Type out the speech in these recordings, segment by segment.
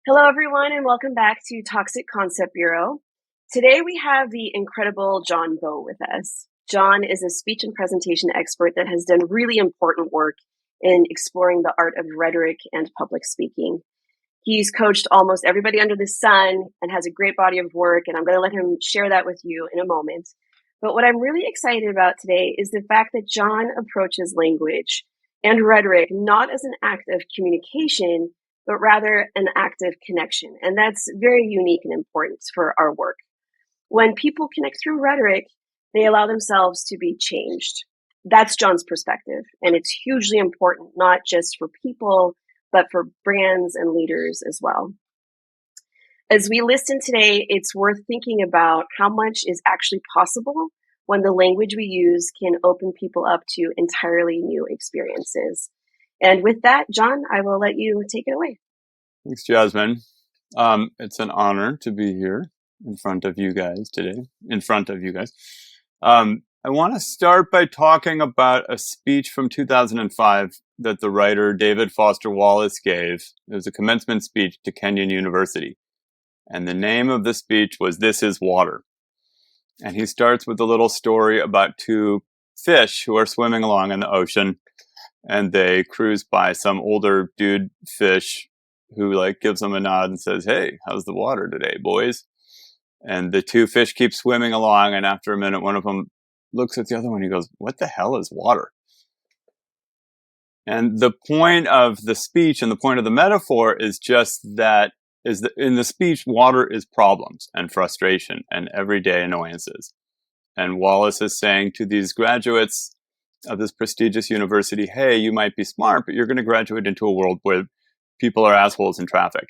Hello, everyone, and welcome back to Toxic Concept Bureau. Today, we have the incredible John Bowe with us. John is a speech and presentation expert that has done really important work in exploring the art of rhetoric and public speaking. He's coached almost everybody under the sun and has a great body of work, and I'm going to let him share that with you in a moment. But what I'm really excited about today is the fact that John approaches language and rhetoric not as an act of communication, but rather an act of connection. And that's very unique and important for our work. When people connect through rhetoric, they allow themselves to be changed. That's John's perspective. And it's hugely important, not just for people, but for brands and leaders as well. As we listen today, it's worth thinking about how much is actually possible when the language we use can open people up to entirely new experiences. And with that, John, I will let you take it away. Thanks, Jasmine. It's an honor to be here in front of you guys today. I want to start by talking about a speech from 2005 that the writer David Foster Wallace gave. It was a commencement speech to Kenyon University. And the name of the speech was "This is Water." And he starts with a little story about two fish who are swimming along in the ocean, and they cruise by some older dude fish who gives them a nod and says, "Hey, how's the water today, boys?" And the two fish keep swimming along, and after a minute, one of them looks at the other one and he goes, "What the hell is water?" And the point of the speech and the point of the metaphor is just that in the speech, water is problems and frustration and everyday annoyances. And Wallace is saying to these graduates of this prestigious university, hey, you might be smart, but you're going to graduate into a world where people are assholes in traffic.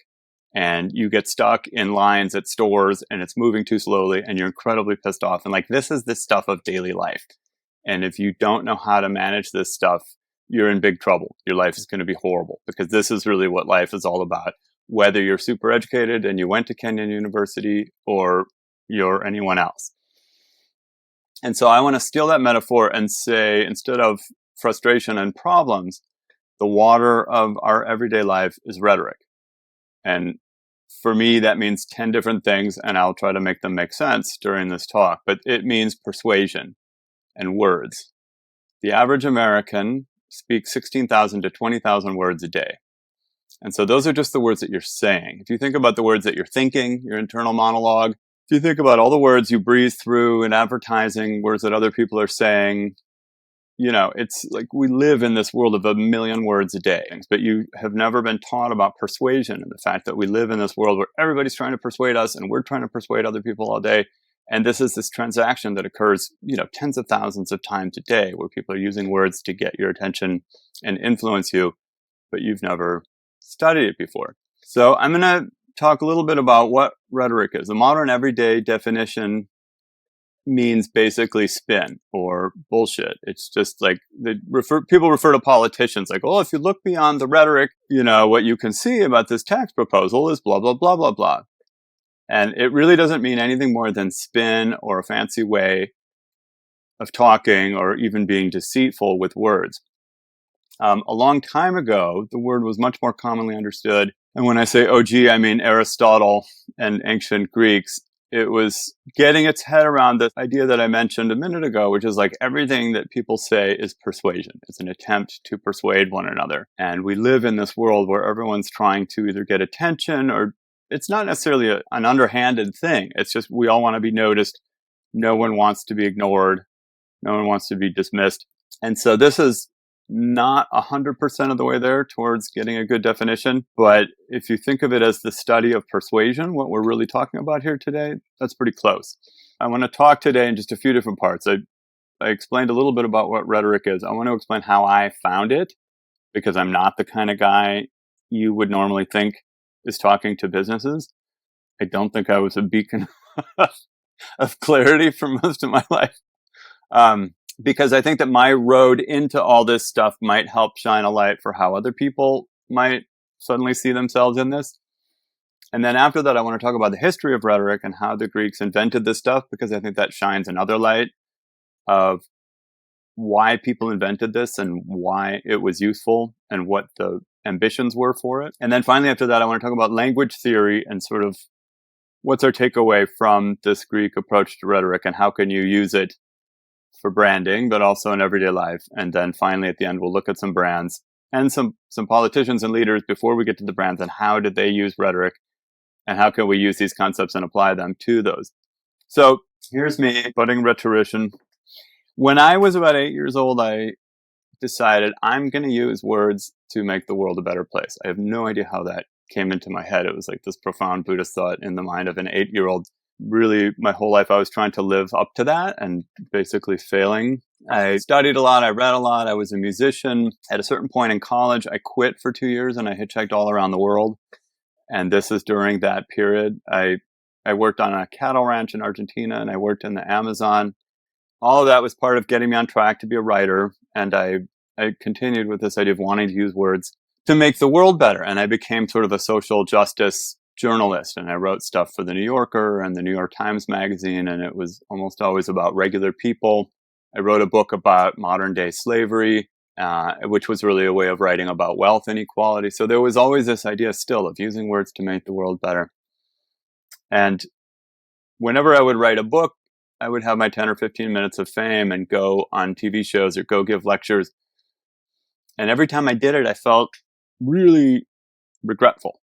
And you get stuck in lines at stores and it's moving too slowly and you're incredibly pissed off. And this is the stuff of daily life. And if you don't know how to manage this stuff, you're in big trouble. Your life is going to be horrible because this is really what life is all about. Whether you're super educated and you went to Kenyon University or you're anyone else. And so I want to steal that metaphor and say, instead of frustration and problems, the water of our everyday life is rhetoric. And for me, that means 10 different things, and I'll try to make them make sense during this talk. But it means persuasion and words. The average American speaks 16,000 to 20,000 words a day. And so those are just the words that you're saying. If you think about the words that you're thinking, your internal monologue, if you think about all the words you breathe through in advertising, words that other people are saying, it's like we live in this world of a million words a day. But you have never been taught about persuasion and the fact that we live in this world where everybody's trying to persuade us and we're trying to persuade other people all day. And this is this transaction that occurs, tens of thousands of times a day where people are using words to get your attention and influence you, but you've never studied it before. So I'm going to talk a little bit about what rhetoric is. The modern everyday definition means basically spin or bullshit. It's just people refer to politicians if you look beyond the rhetoric, what you can see about this tax proposal is blah, blah, blah, blah, blah. And it really doesn't mean anything more than spin or a fancy way of talking or even being deceitful with words. A long time ago, the word was much more commonly understood. And when I say OG, I mean Aristotle and ancient Greeks. It was getting its head around the idea that I mentioned a minute ago, which is everything that people say is persuasion. It's an attempt to persuade one another. And we live in this world where everyone's trying to either get attention or it's not necessarily an underhanded thing. It's just we all want to be noticed. No one wants to be ignored. No one wants to be dismissed. And so this is not 100% of the way there towards getting a good definition. But if you think of it as the study of persuasion, what we're really talking about here today, that's pretty close. I want to talk today in just a few different parts. I explained a little bit about what rhetoric is. I want to explain how I found it, because I'm not the kind of guy you would normally think is talking to businesses. I don't think I was a beacon of clarity for most of my life. Because I think that my road into all this stuff might help shine a light for how other people might suddenly see themselves in this. And then after that, I want to talk about the history of rhetoric and how the Greeks invented this stuff, because I think that shines another light of why people invented this and why it was useful and what the ambitions were for it. And then finally, after that, I want to talk about language theory and sort of what's our takeaway from this Greek approach to rhetoric and how can you use it for branding, but also in everyday life. And then finally, at the end, we'll look at some brands and some politicians and leaders before we get to the brands and how did they use rhetoric and how can we use these concepts and apply them to those. So here's me, budding rhetorician. When I was about 8 years old, I decided I'm going to use words to make the world a better place. I have no idea how that came into my head. It was like this profound Buddhist thought in the mind of an 8-year-old. Really, my whole life, I was trying to live up to that and basically failing. I studied a lot. I read a lot. I was a musician. At a certain point in college, I quit for 2 years and I hitchhiked all around the world. And this is during that period. I worked on a cattle ranch in Argentina and I worked in the Amazon. All of that was part of getting me on track to be a writer. And I continued with this idea of wanting to use words to make the world better. And I became sort of a social justice journalist. And I wrote stuff for the New Yorker and the New York Times Magazine. And it was almost always about regular people. I wrote a book about modern day slavery, which was really a way of writing about wealth inequality. So there was always this idea still of using words to make the world better. And whenever I would write a book, I would have my 10 or 15 minutes of fame and go on TV shows or go give lectures. And every time I did it, I felt really regretful.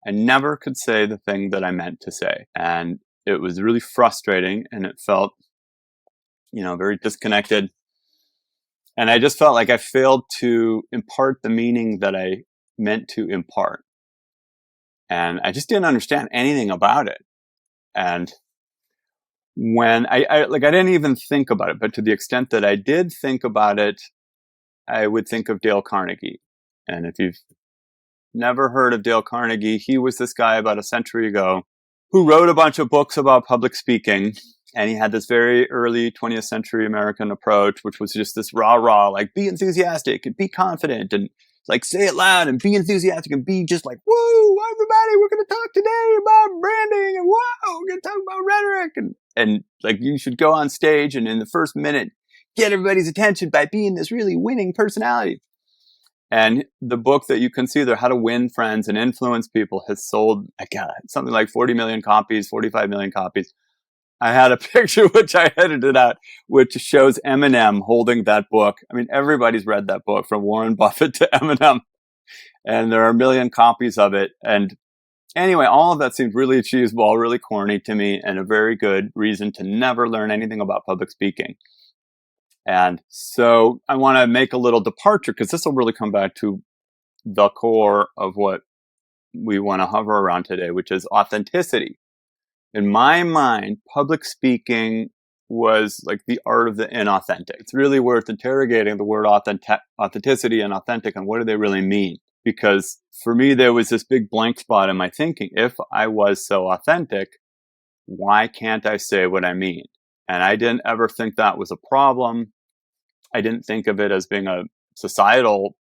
I never could say the thing that I meant to say. And it was really frustrating and it felt, very disconnected. And I just felt like I failed to impart the meaning that I meant to impart. And I just didn't understand anything about it. And when I didn't even think about it, but to the extent that I did think about it, I would think of Dale Carnegie. And if you've never heard of Dale Carnegie, he was this guy about a century ago who wrote a bunch of books about public speaking. And he had this very early 20th century American approach, which was just this rah-rah, like be enthusiastic and be confident and like say it loud and be enthusiastic and be just like, whoa, everybody, we're going to talk today about branding and whoa, we're going to talk about rhetoric. And like you should go on stage and in the first minute, get everybody's attention by being this really winning personality. And the book that you can see there, How to Win Friends and Influence People, has sold, something like 40 million copies, 45 million copies. I had a picture, which I edited out, which shows Eminem holding that book. I mean, everybody's read that book, from Warren Buffett to Eminem. And there are a million copies of it. And anyway, all of that seemed really cheeseball, really corny to me, and a very good reason to never learn anything about public speaking. And so I want to make a little departure, because this will really come back to the core of what we want to hover around today, which is authenticity. In my mind, public speaking was like the art of the inauthentic. It's really worth interrogating the word authenticity and authentic and what do they really mean? Because for me, there was this big blank spot in my thinking. If I was so authentic, why can't I say what I mean? And I didn't ever think that was a problem. I didn't think of it as being a societal,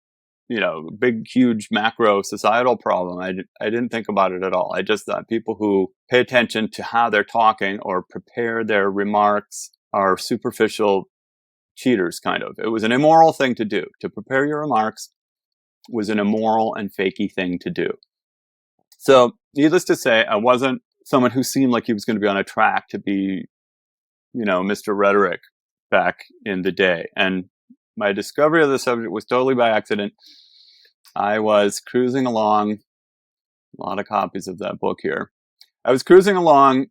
big, huge macro societal problem. I didn't think about it at all. I just thought people who pay attention to how they're talking or prepare their remarks are superficial cheaters, kind of. It was an immoral thing to do. To prepare your remarks was an immoral and fakey thing to do. So, needless to say, I wasn't someone who seemed like he was going to be on a track to be, Mr. Rhetoric back in the day. And my discovery of the subject was totally by accident. I was cruising along, a lot of copies of that book here. I was cruising along,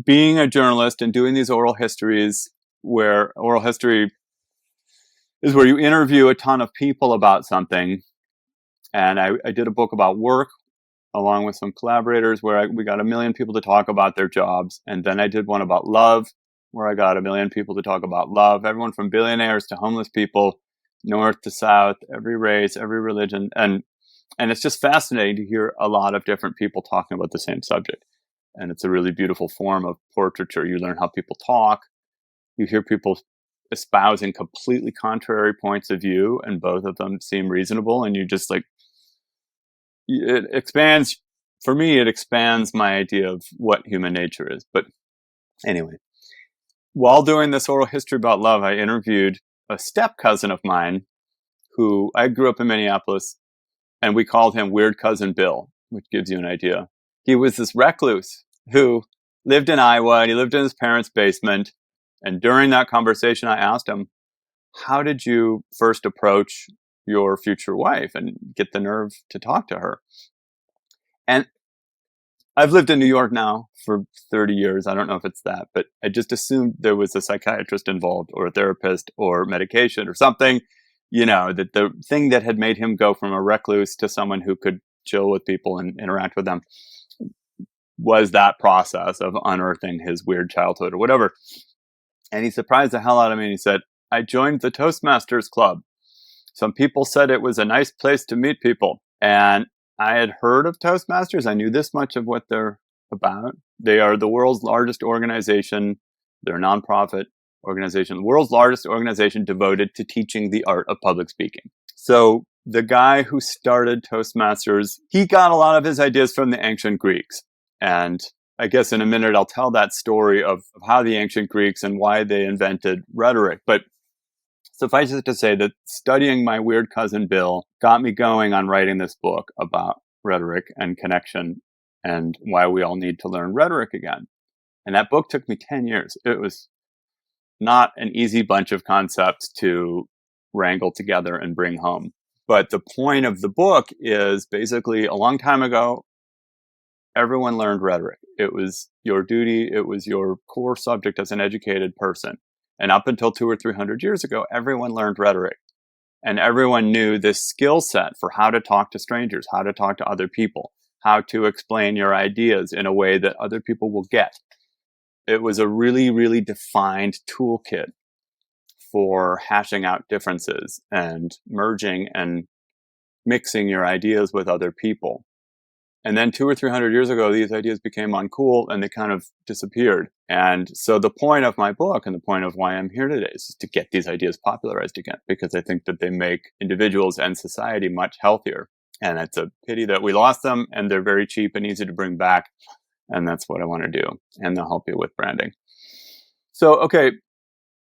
being a journalist and doing these oral histories, where oral history is where you interview a ton of people about something. And I did a book about work along with some collaborators where we got 1 million people to talk about their jobs. And then I did one about love, where I got 1 million people to talk about love, everyone from billionaires to homeless people, north to south, every race, every religion. And it's just fascinating to hear a lot of different people talking about the same subject. And it's a really beautiful form of portraiture. You learn how people talk. You hear people espousing completely contrary points of view, and both of them seem reasonable. And you just it expands, for me, it expands my idea of what human nature is. But anyway, while doing this oral history about love, I interviewed a step cousin of mine who I grew up in Minneapolis. And we called him Weird Cousin Bill, which gives you an idea. He was this recluse who lived in Iowa, and he lived in his parents' basement. And during that conversation, I asked him, how did you first approach your future wife and get the nerve to talk to her? And I've lived in New York now for 30 years. I don't know if it's that, but I just assumed there was a psychiatrist involved or a therapist or medication or something, that the thing that had made him go from a recluse to someone who could chill with people and interact with them was that process of unearthing his weird childhood or whatever. And he surprised the hell out of me. And he said, I joined the Toastmasters Club. Some people said it was a nice place to meet people. And I had heard of Toastmasters. I knew this much of what they're about. They are the world's largest organization. They're a nonprofit organization, the world's largest organization devoted to teaching the art of public speaking. So the guy who started Toastmasters, he got a lot of his ideas from the ancient Greeks. And I guess in a minute, I'll tell that story of how the ancient Greeks and why they invented rhetoric. But suffice it to say that studying my weird cousin Bill got me going on writing this book about rhetoric and connection and why we all need to learn rhetoric again. And that book took me 10 years. It was not an easy bunch of concepts to wrangle together and bring home. But the point of the book is basically a long time ago, everyone learned rhetoric. It was your duty. It was your core subject as an educated person. And up until 200 or 300 years ago, everyone learned rhetoric. And everyone knew this skill set for how to talk to strangers, how to talk to other people, how to explain your ideas in a way that other people will get. It was a really, really defined toolkit for hashing out differences and merging and mixing your ideas with other people. And then 200 or 300 years ago, these ideas became uncool and they kind of disappeared. And so the point of my book and the point of why I'm here today is to get these ideas popularized again, because I think that they make individuals and society much healthier. And it's a pity that we lost them, and they're very cheap and easy to bring back. And that's what I want to do. And they'll help you with branding. So, okay,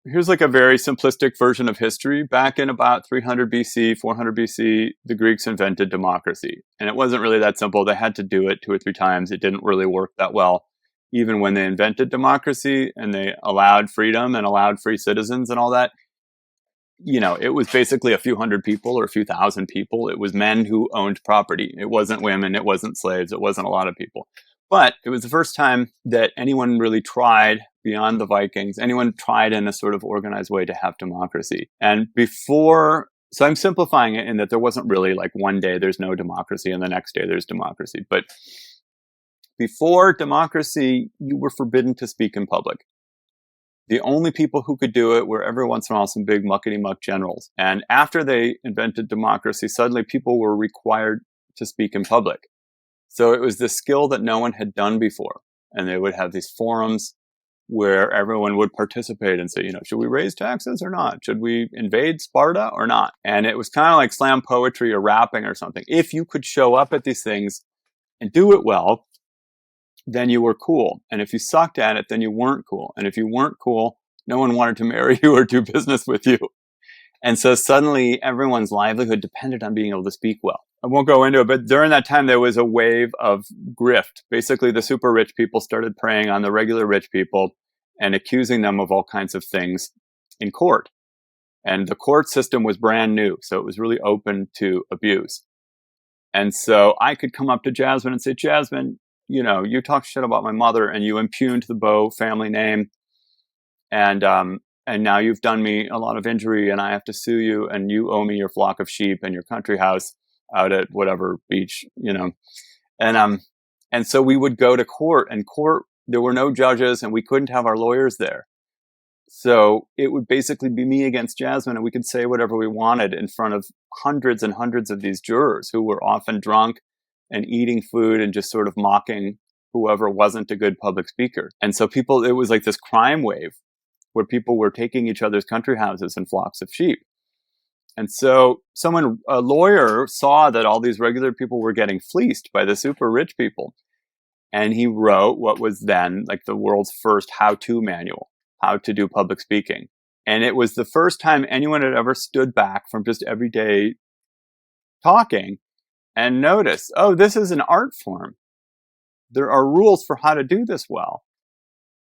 here's like a very simplistic version of history. Back in about 300 BC, 400 BC, the Greeks invented democracy. And it wasn't really that simple. They had to do it 2 or 3 times. It didn't really work that well. Even when they invented democracy and they allowed freedom and allowed free citizens and all that, it was basically a few hundred people or a few thousand people. It was men who owned property. It wasn't women. It wasn't slaves. It wasn't a lot of people. But it was the first time that anyone really tried, beyond the Vikings, anyone tried in a sort of organized way to have democracy. And so I'm simplifying it in that there wasn't really like one day there's no democracy and the next day there's democracy. But before democracy, you were forbidden to speak in public. The only people who could do it were every once in a while some big muckety-muck generals. And after they invented democracy, suddenly people were required to speak in public. So it was this skill that no one had done before. And they would have these forums where everyone would participate and say, should we raise taxes or not? Should we invade Sparta or not? And it was kind of like slam poetry or rapping or something. If you could show up at these things and do it well, then you were cool. And if you sucked at it, then you weren't cool. And if you weren't cool, no one wanted to marry you or do business with you. And so suddenly everyone's livelihood depended on being able to speak well. I won't go into it, but during that time, there was a wave of grift. Basically, the super rich people started preying on the regular rich people and accusing them of all kinds of things in court. And the court system was brand new, so it was really open to abuse. And so I could come up to Jasmine and say, Jasmine, you talk shit about my mother and you impugned the Bowe family name. And now you've done me a lot of injury and I have to sue you and you owe me your flock of sheep and your country house out at whatever beach, And so we would go to court, and there were no judges and we couldn't have our lawyers there. So it would basically be me against Jasmine, and we could say whatever we wanted in front of hundreds and hundreds of these jurors who were often drunk and eating food and just sort of mocking whoever wasn't a good public speaker. And so it was like this crime wave where people were taking each other's country houses and flocks of sheep. And so a lawyer saw that all these regular people were getting fleeced by the super rich people. And he wrote what was then like the world's first how-to manual, how to do public speaking. And it was the first time anyone had ever stood back from just everyday talking and notice, oh, this is an art form. There are rules for how to do this well.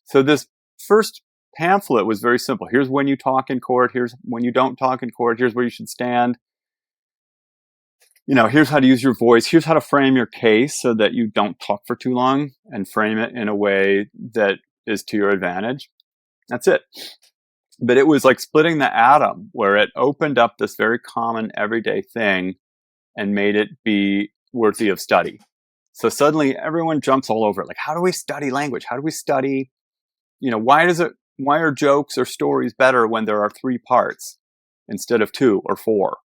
So this first pamphlet was very simple. Here's when you talk in court. Here's when you don't talk in court. Here's where you should stand. Here's how to use your voice. Here's how to frame your case so that you don't talk for too long and frame it in a way that is to your advantage. That's it. But it was like splitting the atom, where it opened up this very common everyday thing and made it be worthy of study. So suddenly everyone jumps all over it. Like, how do we study language? How do we study, why are jokes or stories better when there are 3 parts instead of 2 or 4?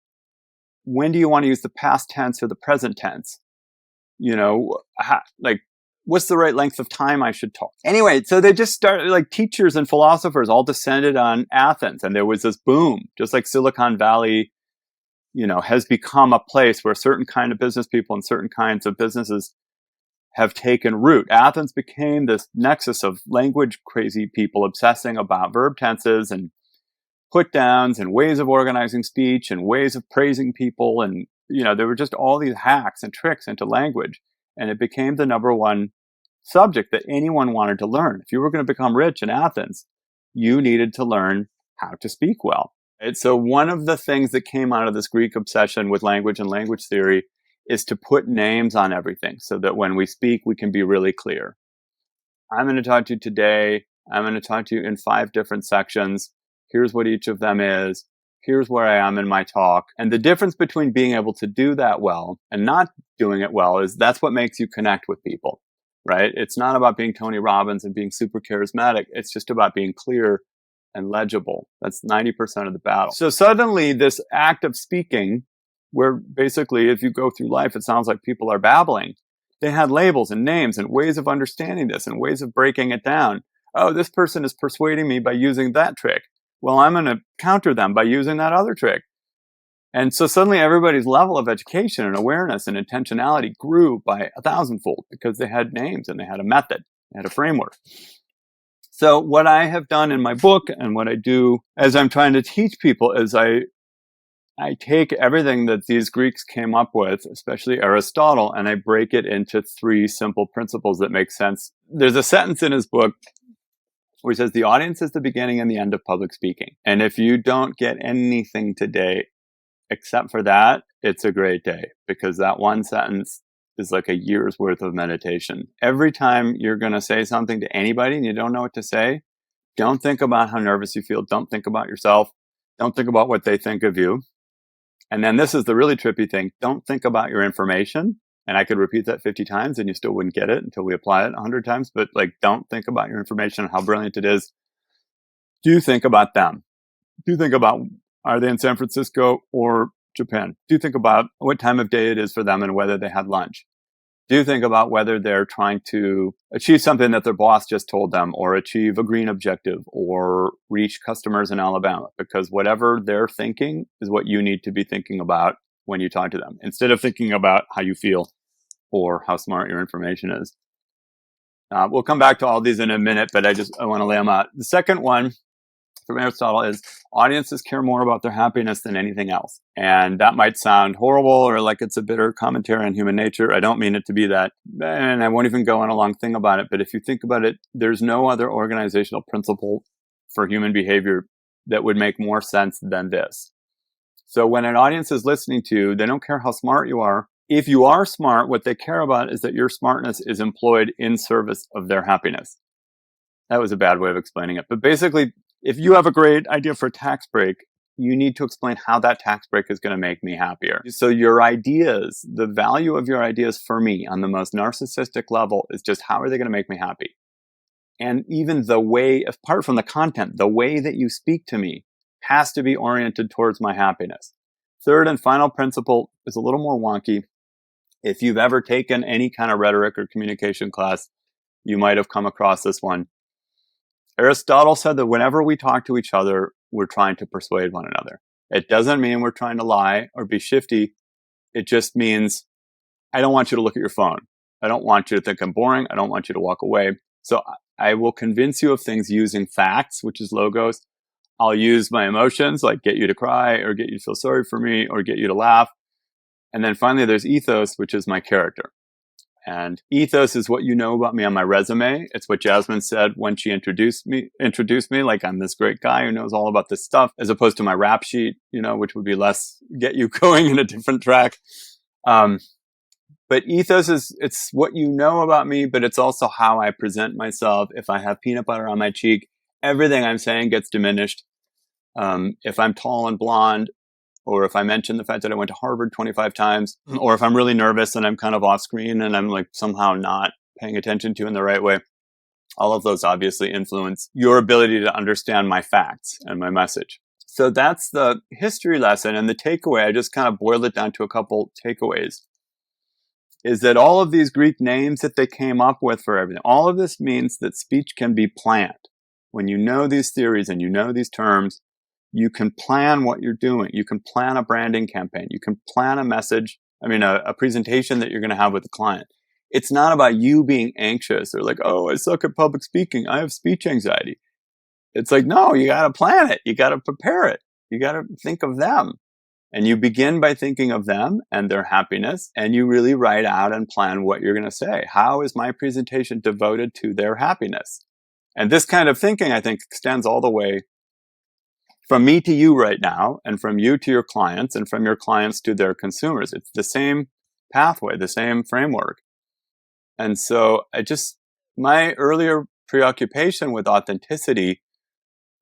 When do you want to use the past tense or the present tense? What's the right length of time I should talk? Anyway, so they just started, like, teachers and philosophers all descended on Athens, and there was this boom, just like Silicon Valley, has become a place where certain kind of business people and certain kinds of businesses have taken root. Athens became this nexus of language crazy people obsessing about verb tenses and put downs and ways of organizing speech and ways of praising people. And, there were just all these hacks and tricks into language. And it became the number one subject that anyone wanted to learn. If you were going to become rich in Athens, you needed to learn how to speak well. Right? So one of the things that came out of this Greek obsession with language and language theory is to put names on everything so that when we speak, we can be really clear. I'm going to talk to you today. I'm going to talk to you in 5 different sections. Here's what each of them is. Here's where I am in my talk. And the difference between being able to do that well and not doing it well is that's what makes you connect with people, right? It's not about being Tony Robbins and being super charismatic. It's just about being clear and legible. That's 90% of the battle. So suddenly this act of speaking, where basically if you go through life, it sounds like people are babbling. They had labels and names and ways of understanding this and ways of breaking it down. Oh, this person is persuading me by using that trick. Well, I'm going to counter them by using that other trick. And so suddenly everybody's level of education and awareness and intentionality grew by 1,000-fold because they had names and they had a method, they had a framework. So what I have done in my book and what I do as I'm trying to teach people is I take everything that these Greeks came up with, especially Aristotle, and I break it into 3 simple principles that make sense. There's a sentence in his book where he says, the audience is the beginning and the end of public speaking. And if you don't get anything today except for that, it's a great day, because that one sentence is like a year's worth of meditation. Every time you're going to say something to anybody and you don't know what to say, don't think about how nervous you feel. Don't think about yourself. Don't think about what they think of you. And then this is the really trippy thing. Don't think about your information. And I could repeat that 50 times and you still wouldn't get it until we apply it 100 times. But don't think about your information and how brilliant it is. Do think about them. Do think about, are they in San Francisco or Japan? Do think about what time of day it is for them and whether they had lunch. Do think about whether they're trying to achieve something that their boss just told them, or achieve a green objective, or reach customers in Alabama, because whatever they're thinking is what you need to be thinking about when you talk to them, instead of thinking about how you feel or how smart your information is. We'll come back to all these in a minute, but I want to lay them out. The second one from Aristotle is audiences care more about their happiness than anything else. And that might sound horrible or like it's a bitter commentary on human nature. I don't mean it to be that. And I won't even go on a long thing about it. But if you think about it, there's no other organizational principle for human behavior that would make more sense than this. So when an audience is listening to you, they don't care how smart you are. If you are smart, what they care about is that your smartness is employed in service of their happiness. That was a bad way of explaining it. But basically, if you have a great idea for a tax break, you need to explain how that tax break is going to make me happier. So your ideas, the value of your ideas for me on the most narcissistic level is just, how are they going to make me happy? And even the way, apart from the content, the way that you speak to me has to be oriented towards my happiness. Third and final principle is a little more wonky. If you've ever taken any kind of rhetoric or communication class, you might have come across this one. Aristotle said that whenever we talk to each other, we're trying to persuade one another. It doesn't mean we're trying to lie or be shifty. It just means, I don't want you to look at your phone. I don't want you to think I'm boring. I don't want you to walk away. So I will convince you of things using facts, which is logos. I'll use my emotions, like get you to cry or get you to feel sorry for me or get you to laugh. And then finally, there's ethos, which is my character. And ethos is what you know about me on my resume. It's what Jasmine said when she introduced me, like I'm this great guy who knows all about this stuff, as opposed to my rap sheet, which would be less get you going in a different track. But ethos it's what you know about me, but it's also how I present myself. If I have peanut butter on my cheek, everything I'm saying gets diminished. If I'm tall and blonde, or if I mention the fact that I went to Harvard 25 times, or if I'm really nervous and I'm kind of off screen and I'm like somehow not paying attention to in the right way, all of those obviously influence your ability to understand my facts and my message. So that's the history lesson. And the takeaway, I just kind of boiled it down to a couple takeaways, is that all of these Greek names that they came up with for everything, all of this means that speech can be planned. When you know these theories and you know these terms, you can plan what you're doing. You can plan a branding campaign. You can plan a message, a presentation that you're going to have with the client. It's not about you being anxious or like, oh, I suck at public speaking. I have speech anxiety. It's like, no, you got to plan it. You got to prepare it. You got to think of them. And you begin by thinking of them and their happiness, and you really write out and plan what you're going to say. How is my presentation devoted to their happiness? And this kind of thinking, I think, extends all the way from me to you right now, and from you to your clients, and from your clients to their consumers. It's the same pathway, the same framework. And so my earlier preoccupation with authenticity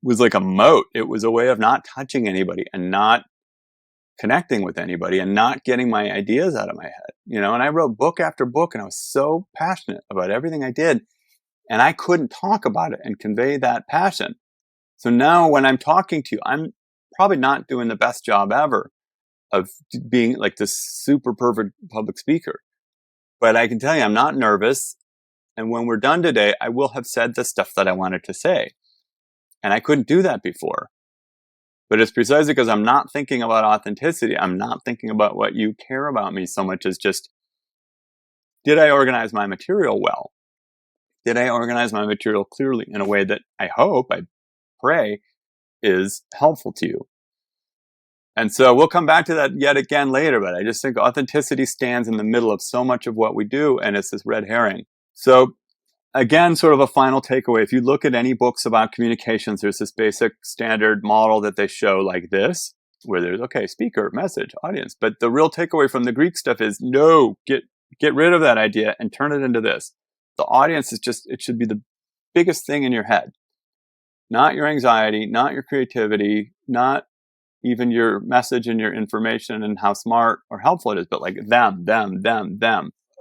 was like a moat. It was a way of not touching anybody and not connecting with anybody and not getting my ideas out of my head. And I wrote book after book, and I was so passionate about everything I did, and I couldn't talk about it and convey that passion. So now when I'm talking to you, I'm probably not doing the best job ever of being like this super perfect public speaker. But I can tell you, I'm not nervous. And when we're done today, I will have said the stuff that I wanted to say. And I couldn't do that before. But it's precisely because I'm not thinking about authenticity. I'm not thinking about what you care about me so much as just, did I organize my material well? Did I organize my material clearly in a way that I pray is helpful to you? And so we'll come back to that yet again later, but I just think authenticity stands in the middle of so much of what we do, and it's this red herring. So again, sort of a final takeaway. If you look at any books about communications, there's this basic standard model that they show like this, where there's, okay, speaker, message, audience. But the real takeaway from the Greek stuff is, no, get rid of that idea and turn it into this. The audience it should be the biggest thing in your head. Not your anxiety, not your creativity, not even your message and your information and how smart or helpful it is, but like them.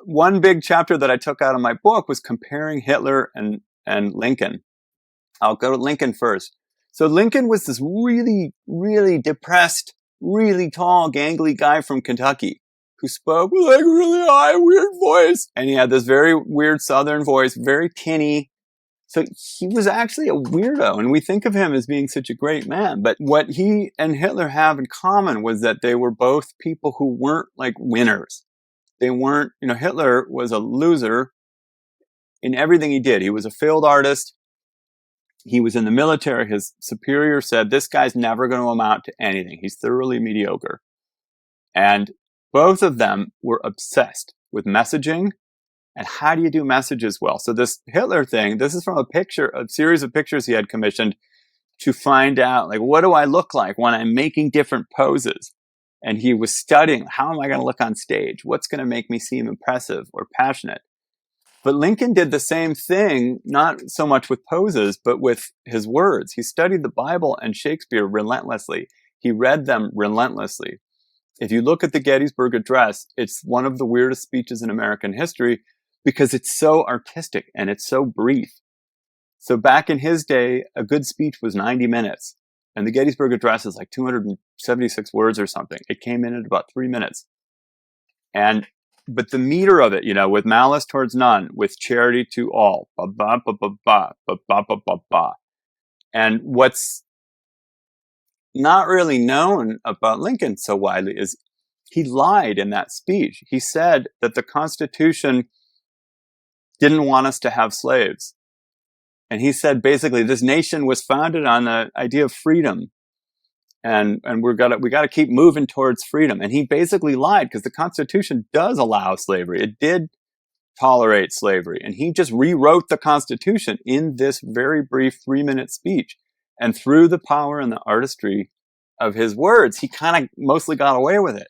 One big chapter that I took out of my book was comparing Hitler and Lincoln. I'll go to Lincoln first. So Lincoln was this really, really depressed, really tall, gangly guy from Kentucky who spoke with like a really high, weird voice. And he had this very weird Southern voice, very tinny. So he was actually a weirdo, and we think of him as being such a great man. But what he and Hitler have in common was that they were both people who weren't like winners. They weren't, Hitler was a loser in everything he did. He was a failed artist. He was in the military. His superior said, this guy's never going to amount to anything. He's thoroughly mediocre. And both of them were obsessed with messaging. And how do you do messages well? So this Hitler thing, this is from a series of pictures he had commissioned to find out, like, what do I look like when I'm making different poses? And he was studying, how am I going to look on stage? What's going to make me seem impressive or passionate? But Lincoln did the same thing, not so much with poses, but with his words. He studied the Bible and Shakespeare relentlessly. He read them relentlessly. If you look at the Gettysburg Address, it's one of the weirdest speeches in American history, because it's so artistic and it's so brief. So back in his day, a good speech was 90 minutes. And the Gettysburg Address is like 276 words or something. It came in at about 3 minutes. But the meter of it, with malice towards none, with charity to all. Ba ba ba ba ba ba ba ba ba ba. And what's not really known about Lincoln so widely is he lied in that speech. He said that the Constitution didn't want us to have slaves. And he said basically this nation was founded on the idea of freedom. and we got to keep moving towards freedom. And he basically lied, because the Constitution does allow slavery. It did tolerate slavery, and he just rewrote the Constitution in this very brief 3-minute speech. And through the power and the artistry of his words, he kind of mostly got away with it,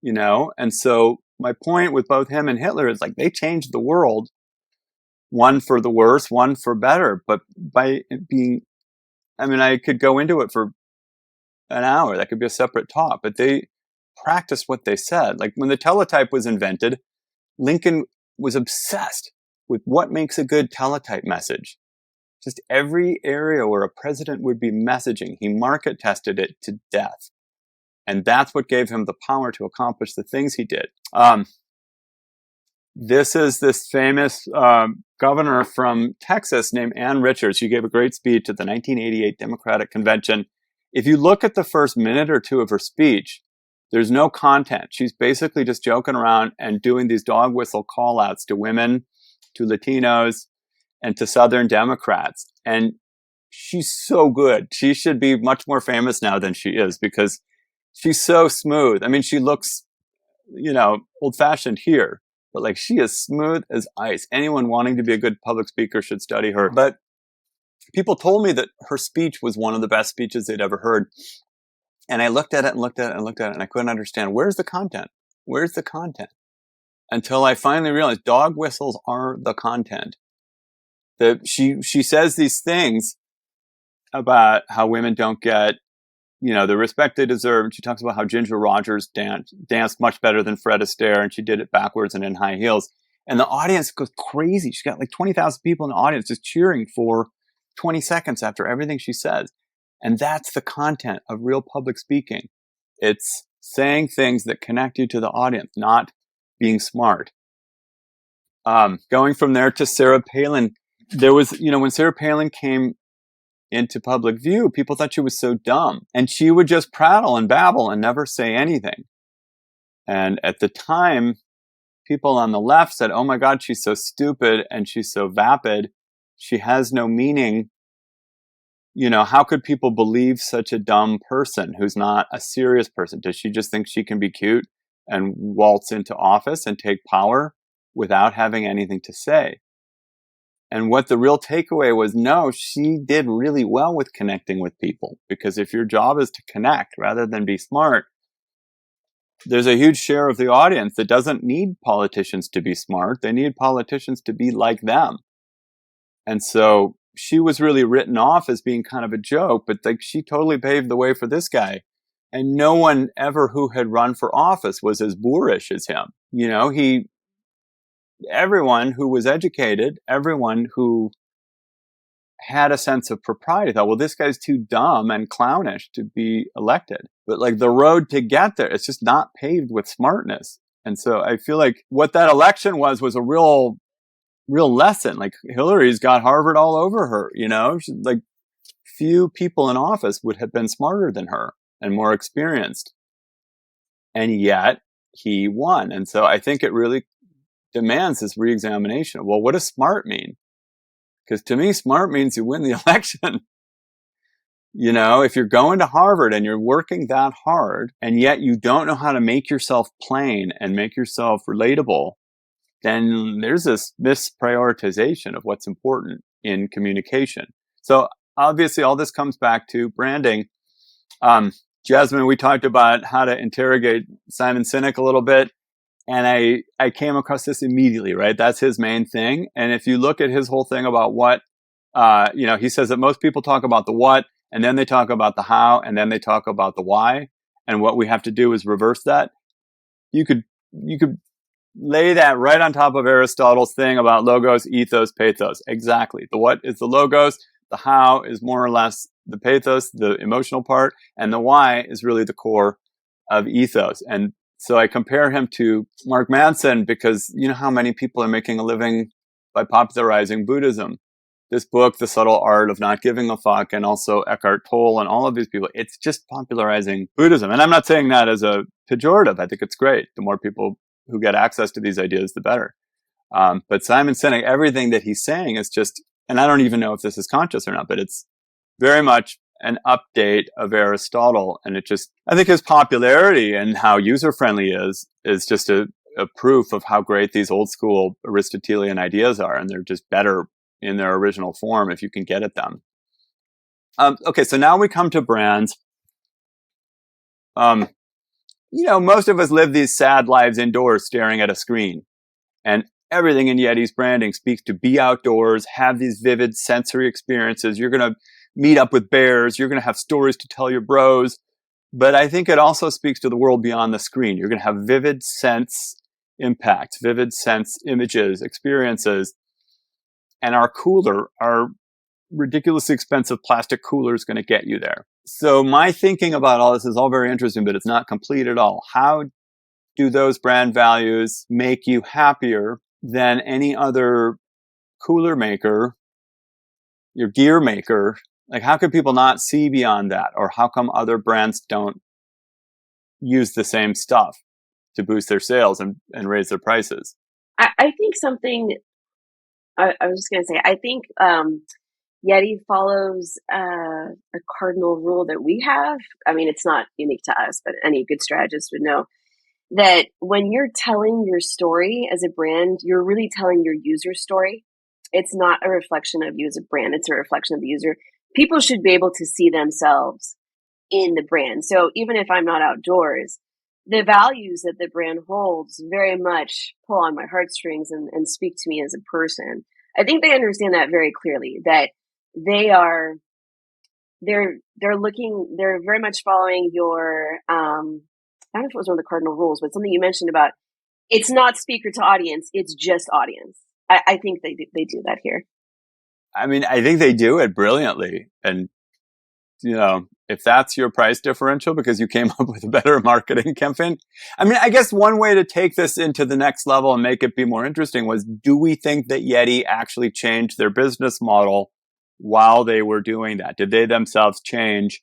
you know? And so my point with both him and Hitler is, like, they changed the world, one for the worse, one for better. But by being, I mean, I could go into it for an hour. That could be a separate talk, but they practiced what they said. Like, when the teletype was invented, Lincoln was obsessed with what makes a good teletype message. Just every area where a president would be messaging, he market tested it to death. And that's what gave him the power to accomplish the things he did. This is this famous governor from Texas named Ann Richards. She gave a great speech at the 1988 Democratic Convention. If you look at the first minute or two of her speech, there's no content. She's basically just joking around and doing these dog whistle call outs to women, to Latinos, and to Southern Democrats. And she's so good. She should be much more famous now than she is, because she's so smooth. I mean, she looks, you know, old-fashioned here, but like, she is smooth as ice. Anyone wanting to be a good public speaker should study her. But people told me that her speech was one of the best speeches they'd ever heard. And I looked at it and looked at it and looked at it, and I couldn't understand, where's the content? Where's the content? Until I finally realized dog whistles are the content. That she says these things about how women don't get, you know, the respect they deserve. And she talks about how Ginger Rogers danced much better than Fred Astaire, and she did it backwards and in high heels. And the audience goes crazy. She's got like 20,000 people in the audience just cheering for 20 seconds after everything she says. And that's the content of real public speaking. It's saying things that connect you to the audience, not being smart. Going from there to Sarah Palin, there was, you know, when Sarah Palin came into public view, people thought she was so dumb, and she would just prattle and babble and never say anything. And at the time, people on the left said, oh my God, she's so stupid and she's so vapid. She has no meaning. You know, how could people believe such a dumb person who's not a serious person? Does she just think she can be cute and waltz into office and take power without having anything to say? And what the real takeaway was, no, she did really well with connecting with people. Because if your job is to connect rather than be smart, there's a huge share of the audience that doesn't need politicians to be smart. They need politicians to be like them. And so she was really written off as being kind of a joke, but like, she totally paved the way for this guy. And no one ever who had run for office was as boorish as him. You know, everyone who was educated, everyone who had a sense of propriety thought, well, this guy's too dumb and clownish to be elected. But like, the road to get there, it's just not paved with smartness. And so I feel like what that election was a real lesson. Like, Hillary's got Harvard all over her, you know, like, few people in office would have been smarter than her and more experienced. And yet he won. And so I think it really demands this reexamination of, well, what does smart mean? Because to me, smart means you win the election. You know, if you're going to Harvard and you're working that hard, and yet you don't know how to make yourself plain and make yourself relatable, then there's this misprioritization of what's important in communication. So obviously all this comes back to branding. Jasmine, we talked about how to interrogate Simon Sinek a little bit. And I came across this immediately, right? That's his main thing. And if you look at his whole thing about what, you know, he says that most people talk about the what, and then they talk about the how, and then they talk about the why. And what we have to do is reverse that. You could lay that right on top of Aristotle's thing about logos, ethos, pathos. Exactly. The what is the logos, the how is more or less the pathos, the emotional part, and the why is really the core of ethos. And so I compare him to Mark Manson because you know how many people are making a living by popularizing Buddhism. This book, The Subtle Art of Not Giving a Fuck, and also Eckhart Tolle and all of these people, it's just popularizing Buddhism. And I'm not saying that as a pejorative. I think it's great. The more people who get access to these ideas, the better. But Simon Sinek, everything that he's saying is just, and I don't even know if this is conscious or not, but it's very much an update of Aristotle. And it just, I think his popularity and how user-friendly is just a proof of how great these old school Aristotelian ideas are. And they're just better in their original form if you can get at them. Okay, so now we come to brands. Most of us live these sad lives indoors staring at a screen. And everything in Yeti's branding speaks to be outdoors, have these vivid sensory experiences. You're going to meet up with bears. You're going to have stories to tell your bros. But I think it also speaks to the world beyond the screen. You're going to have vivid sense impacts, vivid sense images, experiences. And our ridiculously expensive plastic cooler is going to get you there. So my thinking about all this is all very interesting, but it's not complete at all. How do those brand values make you happier than any other cooler maker, your gear maker? Like, how could people not see beyond that? Or how come other brands don't use the same stuff to boost their sales and raise their prices? I think something, I was just going to say, I think Yeti follows a cardinal rule that we have. I mean, it's not unique to us, but any good strategist would know that when you're telling your story as a brand, you're really telling your user story. It's not a reflection of you as a brand. It's a reflection of the user. People should be able to see themselves in the brand. So even if I'm not outdoors, the values that the brand holds very much pull on my heartstrings and speak to me as a person. I think they understand that very clearly, that they're very much following your, I don't know if it was one of the cardinal rules, but something you mentioned about it's not speaker to audience, it's just audience. I think they do that here. I mean, I think they do it brilliantly. And, if that's your price differential because you came up with a better marketing campaign. I mean, I guess one way to take this into the next level and make it be more interesting was, do we think that Yeti actually changed their business model while they were doing that? Did they themselves change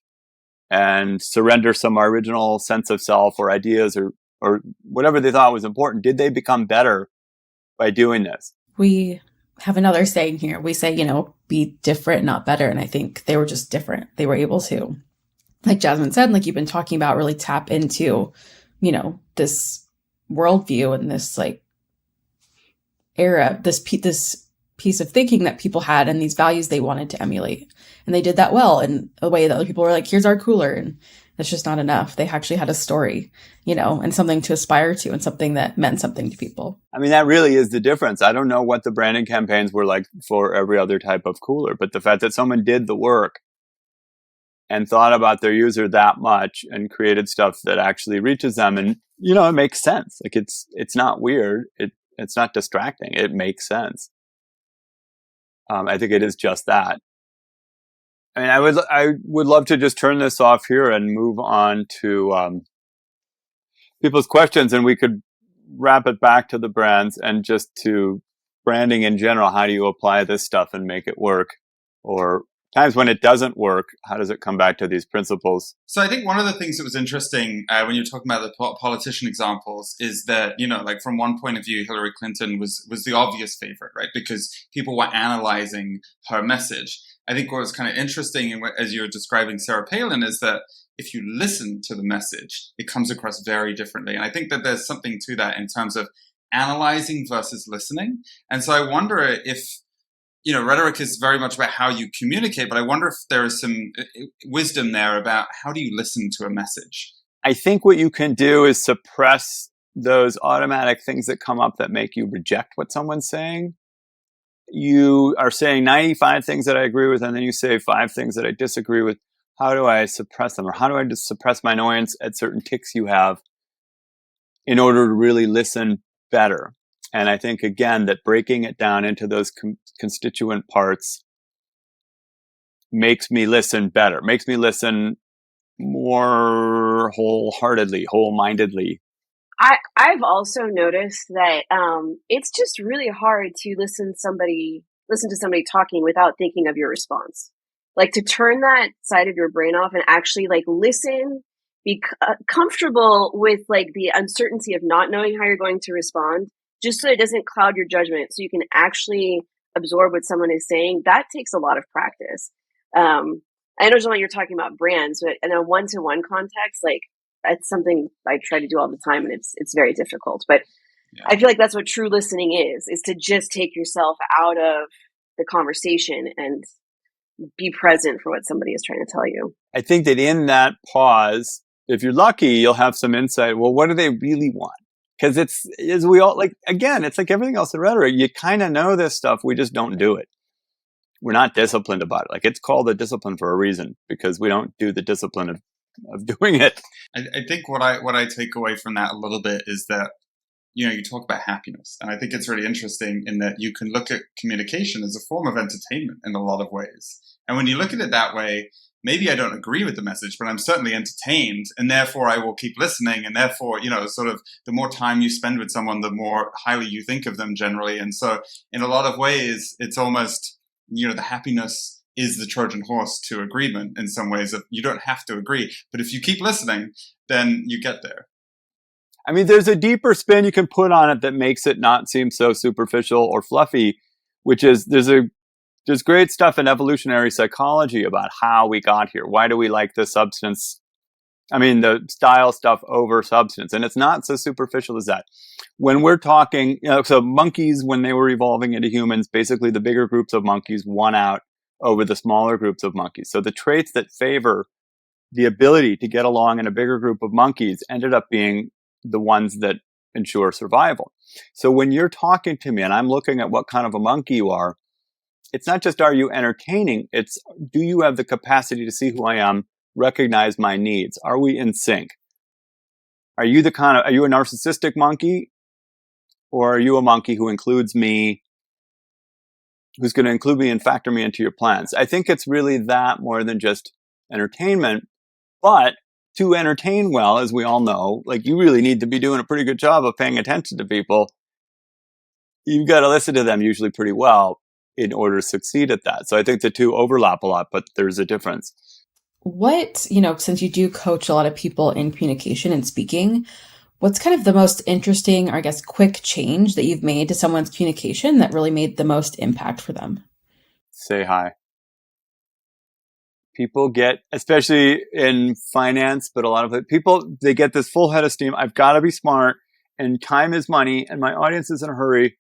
and surrender some original sense of self or ideas or whatever they thought was important? Did they become better by doing this? We have another saying here. We say, be different, not better. And I think they were just different. They were able to, like Jasmine said, like you've been talking about, really tap into, this worldview and this like era, this piece of thinking that people had and these values they wanted to emulate. And they did that well in a way that other people were like, here's our cooler. And that's just not enough. They actually had a story, and something to aspire to and something that meant something to people. I mean, that really is the difference. I don't know what the branding campaigns were like for every other type of cooler, but the fact that someone did the work and thought about their user that much and created stuff that actually reaches them, and, it makes sense. Like it's not weird. It's not distracting. It makes sense. I think it is just that. I mean, I would love to just turn this off here and move on to people's questions, and we could wrap it back to the brands and just to branding in general. How do you apply this stuff and make it work? Or times when it doesn't work, how does it come back to these principles? So I think one of the things that was interesting when you're talking about the politician examples is that, like from one point of view, Hillary Clinton was the obvious favorite, right? Because people were analyzing her message. I think what was kind of interesting, as you were describing Sarah Palin, is that if you listen to the message, it comes across very differently. And I think that there's something to that in terms of analyzing versus listening. And so I wonder if, rhetoric is very much about how you communicate, but I wonder if there is some wisdom there about how do you listen to a message? I think what you can do is suppress those automatic things that come up that make you reject what someone's saying. You are saying 95 things that I agree with, and then you say 5 things that I disagree with. How do I suppress them? Or how do I just suppress my annoyance at certain tics you have in order to really listen better? And I think, again, that breaking it down into those constituent parts makes me listen better, makes me listen more wholeheartedly, whole-mindedly. I've also noticed that it's just really hard to listen to somebody talking without thinking of your response. Like to turn that side of your brain off and actually like listen, be comfortable with like the uncertainty of not knowing how you're going to respond, just so it doesn't cloud your judgment, so you can actually absorb what someone is saying. That takes a lot of practice. And I know, John, you're talking about brands, but in a one-to-one context, like that's something I try to do all the time, and it's very difficult. But Yeah. I feel like that's what true listening is to just take yourself out of the conversation and be present for what somebody is trying to tell you. I think that in that pause, if you're lucky, you'll have some insight. Well, what do they really want? Because it's, as we all, like, again, it's like everything else in rhetoric. You kind of know this stuff. We just don't do it. We're not disciplined about it. Like, it's called a discipline for a reason, because we don't do the discipline of doing it. I think what I take away from that a little bit is that, you know, you talk about happiness. And I think it's really interesting in that you can look at communication as a form of entertainment in a lot of ways. And when you look at it that way, maybe I don't agree with the message, but I'm certainly entertained, and therefore I will keep listening. And therefore, you know, sort of the more time you spend with someone, the more highly you think of them generally. And so in a lot of ways, it's almost, you know, the happiness is the Trojan horse to agreement in some ways. That you don't have to agree, but if you keep listening, then you get there. I mean, there's a deeper spin you can put on it that makes it not seem so superficial or fluffy, which is there's great stuff in evolutionary psychology about how we got here. Why do we like the substance? I mean, the style stuff over substance. And it's not so superficial as that. When we're talking, you know, so monkeys, when they were evolving into humans, basically the bigger groups of monkeys won out over the smaller groups of monkeys. So the traits that favor the ability to get along in a bigger group of monkeys ended up being the ones that ensure survival. So when you're talking to me and I'm looking at what kind of a monkey you are, it's not just are you entertaining, it's do you have the capacity to see who I am, recognize my needs? Are we in sync? Are you a narcissistic monkey? Or are you a monkey who includes me, who's going to include me and factor me into your plans? I think it's really that more than just entertainment. But to entertain well, as we all know, like you really need to be doing a pretty good job of paying attention to people. You've got to listen to them usually pretty well in order to succeed at that. So I think the two overlap a lot, but there's a difference. What, you know, since you do coach a lot of people in communication and speaking, what's kind of the most interesting, or I guess, quick change that you've made to someone's communication that really made the most impact for them? Say hi. People get, especially in finance, but a lot of people, they get this full head of steam. I've got to be smart, and time is money, and my audience is in a hurry.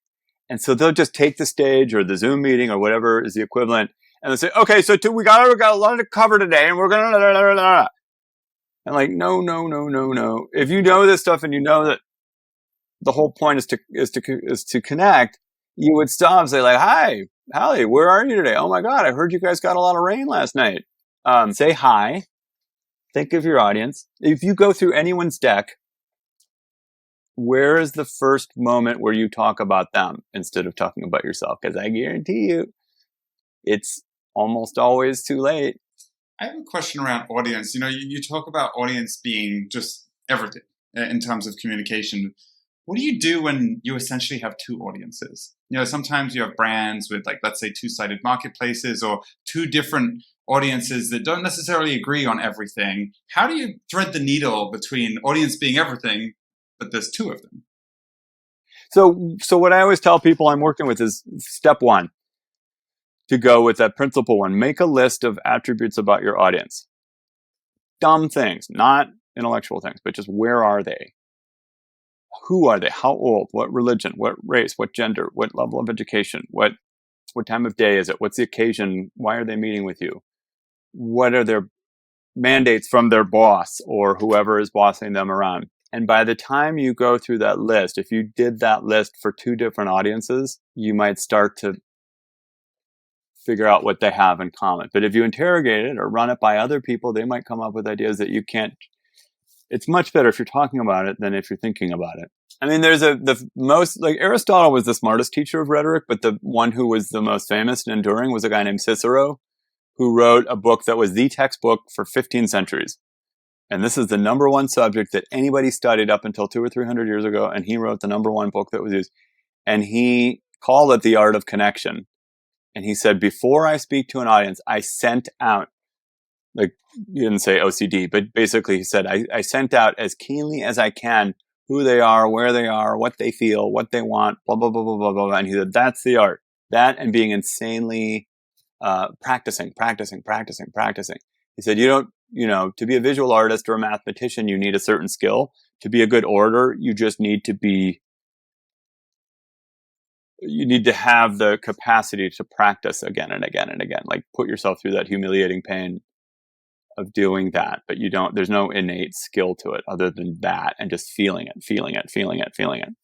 And so they'll just take the stage or the Zoom meeting or whatever is the equivalent, and they'll say, okay, so we got a lot to cover today, and we're going to, and like, no. If you know this stuff and you know that the whole point is to connect, you would stop and say like, hi, Hallie, where are you today? Oh my God, I heard you guys got a lot of rain last night. Say hi. Think of your audience. If you go through anyone's deck, where is the first moment where you talk about them instead of talking about yourself? Because I guarantee you, it's almost always too late. I have a question around audience. You know, you talk about audience being just everything in terms of communication. What do you do when you essentially have two audiences? You know, sometimes you have brands with, like, let's say, two-sided marketplaces or two different audiences that don't necessarily agree on everything. How do you thread the needle between audience being everything, but there's two of them? So what I always tell people I'm working with is step one, to go with that principle one. Make a list of attributes about your audience. Dumb things, not intellectual things, but just where are they? Who are they? How old? What religion? What race? What gender? What level of education? What time of day is it? What's the occasion? Why are they meeting with you? What are their mandates from their boss or whoever is bossing them around? And by the time you go through that list, if you did that list for two different audiences, you might start to figure out what they have in common. But if you interrogate it or run it by other people, they might come up with ideas that you can't. It's much better if you're talking about it than if you're thinking about it. I mean, there's the most, like, Aristotle was the smartest teacher of rhetoric, but the one who was the most famous and enduring was a guy named Cicero, who wrote a book that was the textbook for 15 centuries. And this is the number one subject that anybody studied up until 200 or 300 years ago. And he wrote the number one book that was used. And he called it the art of connection. And he said, before I speak to an audience, I sent out, like, you didn't say OCD, but basically he said, I sent out as keenly as I can who they are, where they are, what they feel, what they want, blah, blah, blah, blah, blah, blah. And he said, that's the art. That and being insanely practicing. He said, to be a visual artist or a mathematician, you need a certain skill. To be a good orator, you just need to have the capacity to practice again and again and again, like put yourself through that humiliating pain of doing that. But there's no innate skill to it other than that and just feeling it.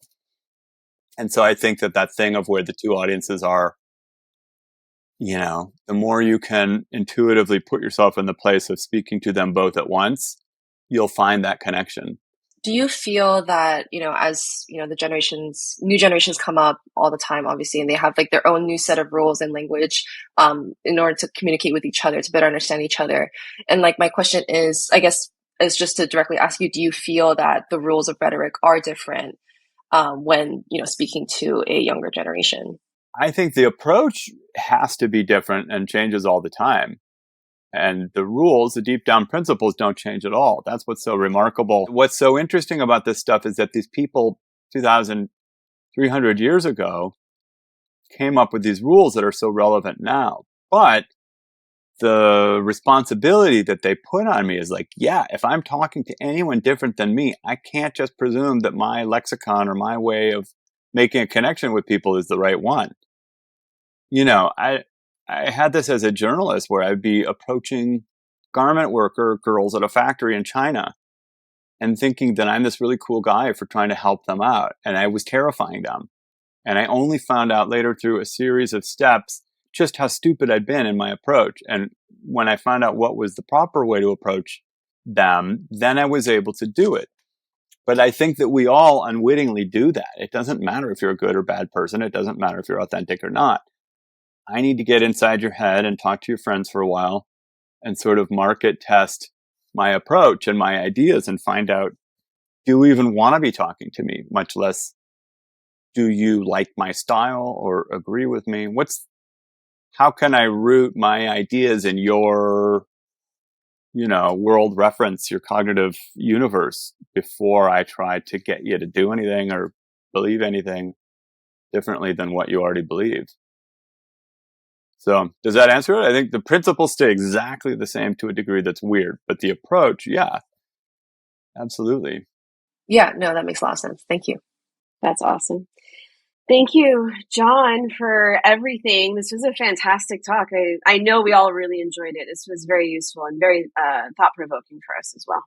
And so I think that thing of where the two audiences are, the more you can intuitively put yourself in the place of speaking to them both at once, you'll find that connection. Do you feel that, as, the new generations come up all the time, obviously, and they have like their own new set of rules and language in order to communicate with each other, to better understand each other? And like my question is, I guess, is just to directly ask you, do you feel that the rules of rhetoric are different when, speaking to a younger generation? I think the approach has to be different and changes all the time. And the rules, the deep down principles don't change at all. That's what's so remarkable. What's so interesting about this stuff is that these people 2,300 years ago came up with these rules that are so relevant now. But the responsibility that they put on me is like, yeah, if I'm talking to anyone different than me, I can't just presume that my lexicon or my way of making a connection with people is the right one. I had this as a journalist where I'd be approaching garment worker girls at a factory in China and thinking that I'm this really cool guy for trying to help them out. And I was terrifying them. And I only found out later through a series of steps just how stupid I'd been in my approach. And when I found out what was the proper way to approach them, then I was able to do it. But I think that we all unwittingly do that. It doesn't matter if you're a good or bad person. It doesn't matter if you're authentic or not. I need to get inside your head and talk to your friends for a while and sort of market test my approach and my ideas and find out, do you even want to be talking to me? Much less, do you like my style or agree with me? How can I root my ideas in your, world reference, your cognitive universe before I try to get you to do anything or believe anything differently than what you already believe? So does that answer it? I think the principles stay exactly the same to a degree that's weird, but the approach, yeah, absolutely. Yeah, no, that makes a lot of sense. Thank you. That's awesome. Thank you, John, for everything. This was a fantastic talk. I know we all really enjoyed it. This was very useful and very thought-provoking for us as well.